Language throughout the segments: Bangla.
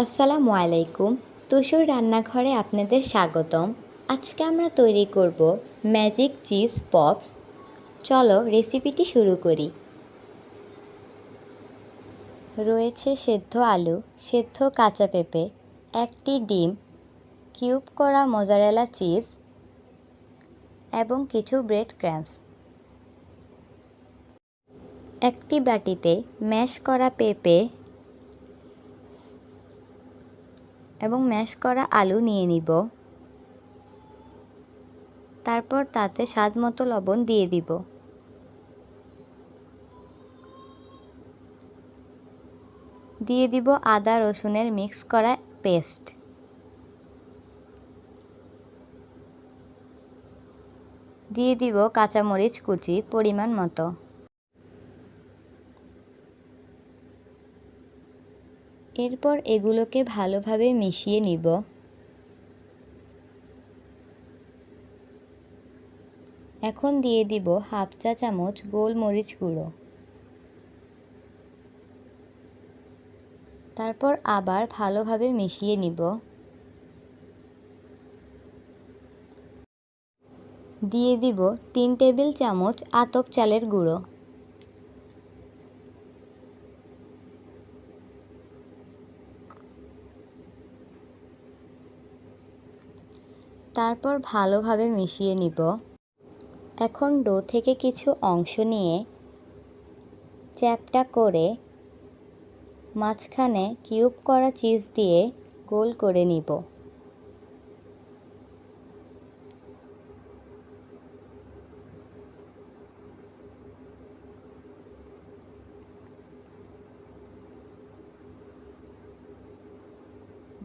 আসসালামু আলাইকুম। তুষুর রান্নাঘরে আপনাদের স্বাগতম। আজকে আমরা তৈরি করব ম্যাজিক চিজ পপস। চলো রেসিপিটি শুরু করি। রয়েছে সেদ্ধ আলু, সেদ্ধ কাঁচা পেঁপে, একটি ডিম, কিউব করা মোজারেলা চিজ এবং কিছু ব্রেড ক্রাম্বস। একটি বাটিতে ম্যাশ করা পেঁপে এবং ম্যাশ করা আলু নিয়ে নিব। তারপর তাতে স্বাদমতো লবণ দিয়ে দিব। দিয়ে দিব আদা রসুনের মিক্স করা পেস্ট। দিয়ে দিব কাঁচামরিচ কুচি পরিমাণ মতো। এরপর এগুলোকে ভালোভাবে মিশিয়ে নিব। এখন দিয়ে দিব হাফ চা চামচ গোলমরিচ গুঁড়ো। তারপর আবার ভালোভাবে মিশিয়ে নিব। দিয়ে দিব 3 টেবিল চামচ আতপ চালের গুঁড়ো। তারপর ভালোভাবে মিশিয়ে নিব। এখন ডো থেকে কিছু অংশ নিয়ে চ্যাপ্টা করে মাঝখানে কিউব করা চিজ দিয়ে গোল করে নিব।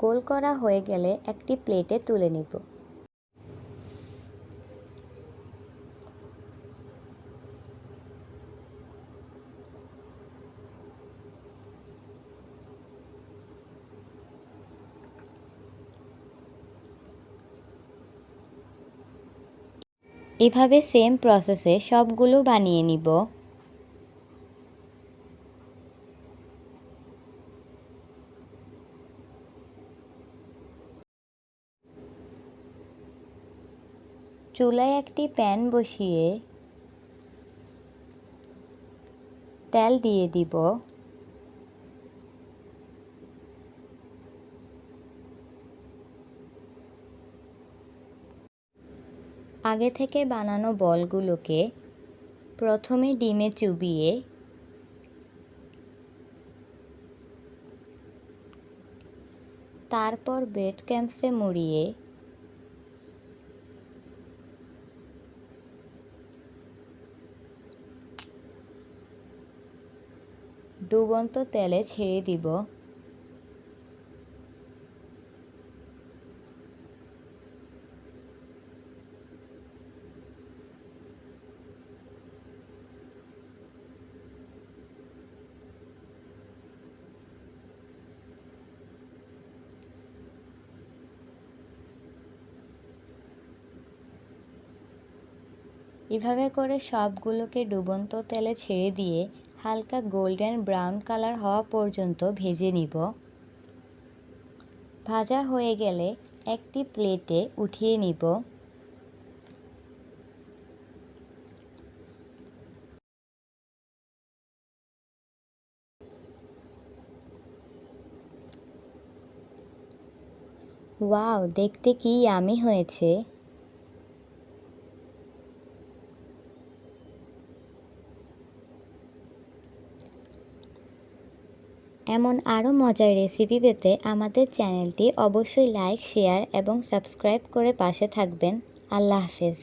গোল করা হয়ে গেলে একটি প্লেটে তুলে নিব। এভাবে সেম প্রসেসে সবগুলো বানিয়ে নিব। চুলায় একটি প্যান বসিয়ে তেল দিয়ে দিব। আগে থেকে বানানো বলগুলোকে প্রথমে ডিমে চুবিয়ে তারপর ব্রেড ক্রাম্বসে মুড়িয়ে ডুবন্ত তেলে ছেড়ে দিব। এভাবে করে সবগুলোকে ডুবন্ত তেলে ছেড়ে দিয়ে হালকা গোল্ডেন ব্রাউন কালার হওয়া পর্যন্ত ভেজে নিব। ভাজা হয়ে গেলে একটি প্লেটে উঠিয়ে নিব। ওয়াও, দেখতে কি ইয়ামি হয়েছে! এমন আরও মজার রেসিপি পেতে আমাদের চ্যানেলটি অবশ্যই লাইক, শেয়ার এবং সাবস্ক্রাইব করে পাশে থাকবেন। আল্লাহ হাফেজ।